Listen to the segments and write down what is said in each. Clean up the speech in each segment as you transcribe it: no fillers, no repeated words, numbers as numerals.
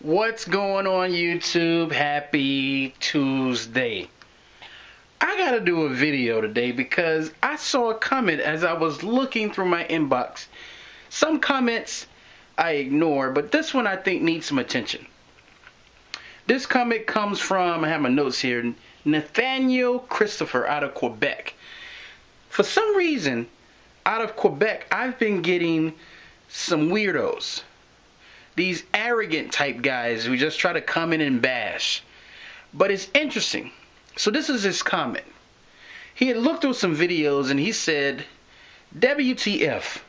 What's going on, YouTube? Happy Tuesday. I gotta do a video today because I saw a comment as I was looking through my inbox. Some comments I ignore, but this one I think needs some attention. This comment comes from, I have my notes here, Nathaniel Christopher out of Quebec. For some reason, out of Quebec, I've been getting some weirdos. These arrogant type guys who just try to come in and bash. But it's interesting. So this is his comment. He had looked through some videos and he said, WTF.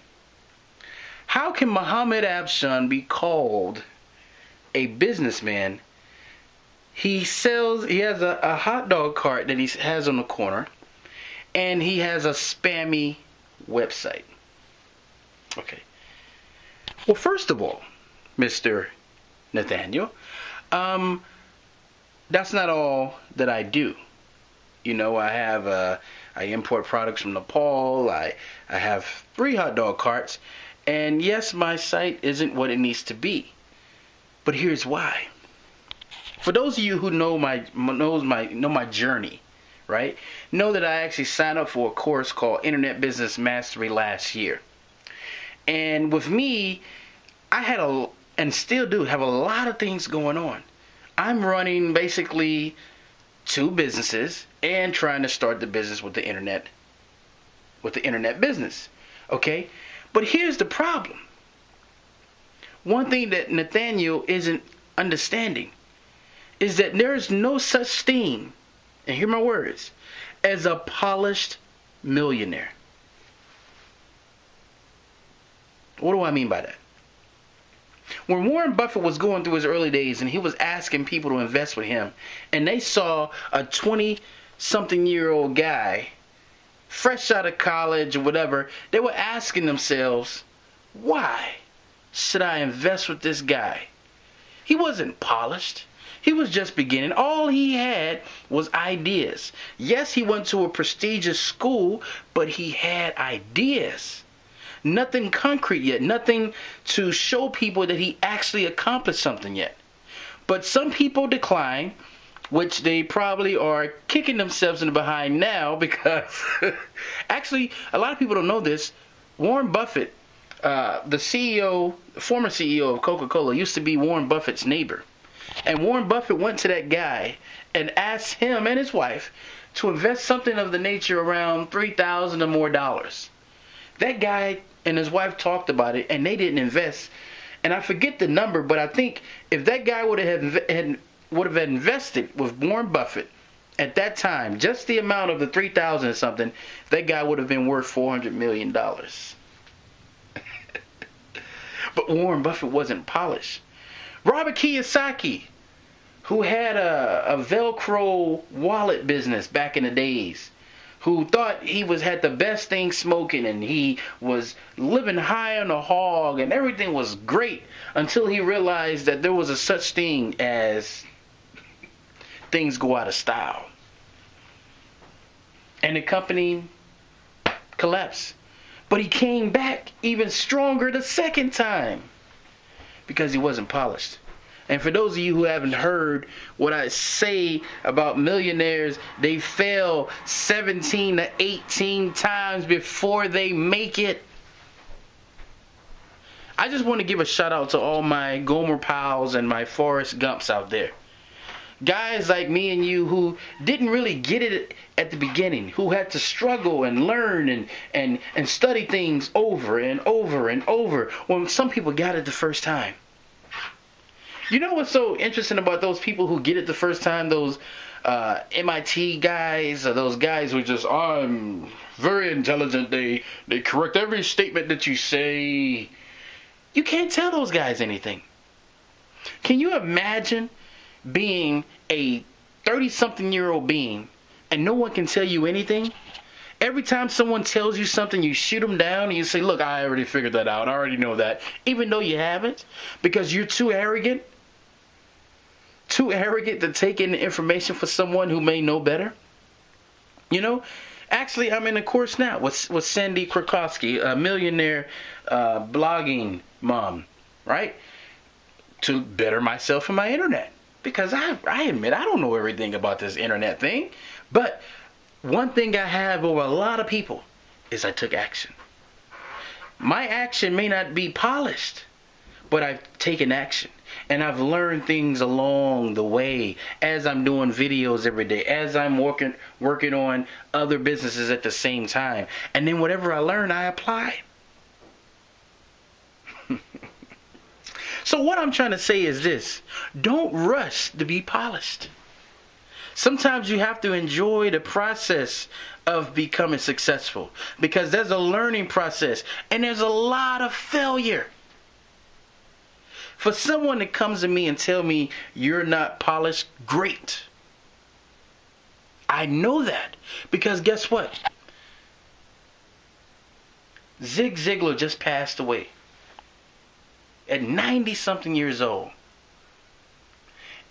How can Muhammad Abshan be called a businessman? He has a hot dog cart that he has on the corner, and he has a spammy website. Okay. Well, first of all, Mr. Nathaniel, that's not all that I do. You know, I import products from Nepal. I have 3 hot dog carts, and yes, my site isn't what it needs to be. But here's why. For those of you who know my journey, right? Know that I actually signed up for a course called Internet Business Mastery last year. And with me, I had and still do have a lot of things going on. I'm running basically 2 businesses and trying to start the business with the internet business. Okay? But here's the problem. One thing that Nathaniel isn't understanding is that there's no such thing, and hear my words, as a polished millionaire. What do I mean by that? When Warren Buffett was going through his early days and he was asking people to invest with him, and they saw a 20-something-year-old guy, fresh out of college or whatever, they were asking themselves, why should I invest with this guy? He wasn't polished. He was just beginning. All he had was ideas. Yes, he went to a prestigious school, but he had ideas. Nothing concrete yet. Nothing to show people that he actually accomplished something yet. But some people decline, which they probably are kicking themselves in the behind now because actually, a lot of people don't know this. Warren Buffett, the former CEO of Coca-Cola, used to be Warren Buffett's neighbor. And Warren Buffett went to that guy and asked him and his wife to invest something of the nature around $3,000 or more. That guy and his wife talked about it, and they didn't invest. And I forget the number, but I think if that guy would have invested with Warren Buffett at that time, just the amount of the $3,000 or something, that guy would have been worth $400 million. But Warren Buffett wasn't polished. Robert Kiyosaki, who had a Velcro wallet business back in the days, who thought he had the best thing smoking and he was living high on the hog and everything was great until he realized that there was a such thing as things go out of style. And the company collapsed. But he came back even stronger the second time because he wasn't polished. And for those of you who haven't heard what I say about millionaires, they fail 17 to 18 times before they make it. I just want to give a shout out to all my Gomer Powells and my Forrest Gumps out there. Guys like me and you who didn't really get it at the beginning, who had to struggle and learn and study things over and over and over when some people got it the first time. You know what's so interesting about those people who get it the first time, those MIT guys, or those guys who just, I'm very intelligent, they correct every statement that you say. You can't tell those guys anything. Can you imagine being a 30-something-year-old being and no one can tell you anything? Every time someone tells you something, you shoot them down and you say, look, I already figured that out. I already know that. Even though you haven't, because you're too arrogant. Too arrogant to take in the information for someone who may know better. You know, actually, I'm in a course now with Sandy Krakowski, a millionaire blogging mom, right? to better myself in my internet. Because I admit I don't know everything about this internet thing. But one thing I have over a lot of people is I took action. My action may not be polished, but I've taken action. And I've learned things along the way as I'm doing videos every day, as I'm working on other businesses at the same time. And then whatever I learn, I apply. So what I'm trying to say is this: don't rush to be polished. Sometimes you have to enjoy the process of becoming successful, because there's a learning process and there's a lot of failure. For someone that comes to me and tell me you're not polished, great. I know that, because guess what? Zig Ziglar just passed away at 90-something years old.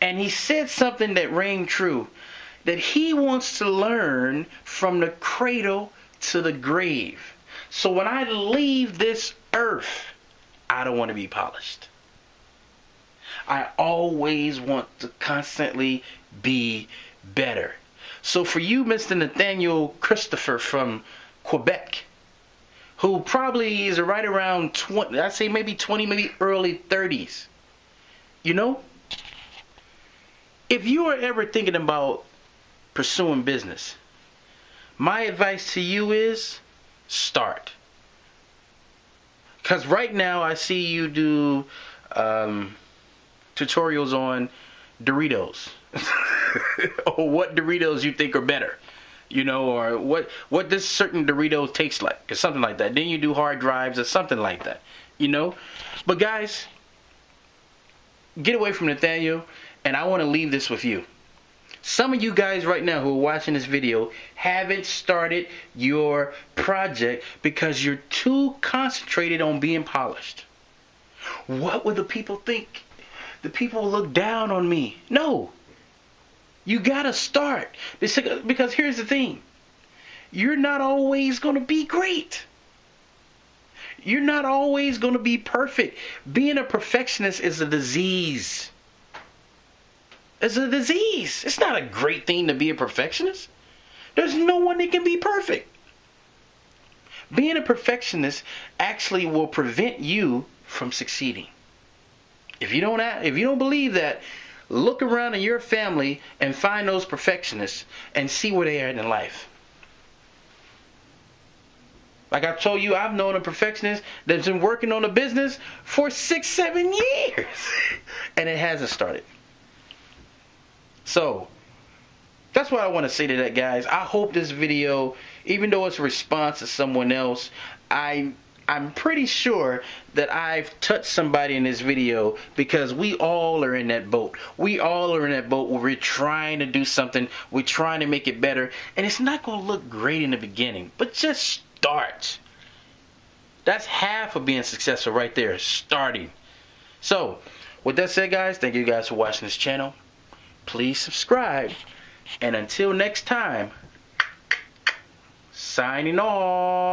And he said something that rang true, that he wants to learn from the cradle to the grave. So when I leave this earth, I don't want to be polished. I always want to constantly be better. So for you, Mr. Nathaniel Christopher from Quebec, who probably is right around 20, I'd say maybe 20, maybe early 30s. You know, if you are ever thinking about pursuing business, my advice to you is start. Because right now I see you do tutorials on Doritos. Or what Doritos you think are better. You know, or what this certain Dorito tastes like, or something like that. Then you do hard drives or something like that, you know. But guys, get away from Nathaniel, and I want to leave this with you. Some of you guys right now who are watching this video haven't started your project because you're too concentrated on being polished. What would the people think? The people will look down on me. No. You gotta start. Because here's the thing. You're not always going to be great. You're not always going to be perfect. Being a perfectionist is a disease. It's a disease. It's not a great thing to be a perfectionist. There's no one that can be perfect. Being a perfectionist actually will prevent you from succeeding. If you don't believe that, look around in your family and find those perfectionists and see where they are in life. Like I told you, I've known a perfectionist that's been working on a business for 6-7 years and it hasn't started. So that's what I want to say to that, guys. I hope this video, even though it's a response to someone else, I'm pretty sure that I've touched somebody in this video, because we all are in that boat. We all are in that boat where we're trying to do something. We're trying to make it better. And it's not going to look great in the beginning, but just start. That's half of being successful right there, starting. So, with that said, guys, thank you guys for watching this channel. Please subscribe. And until next time, signing off.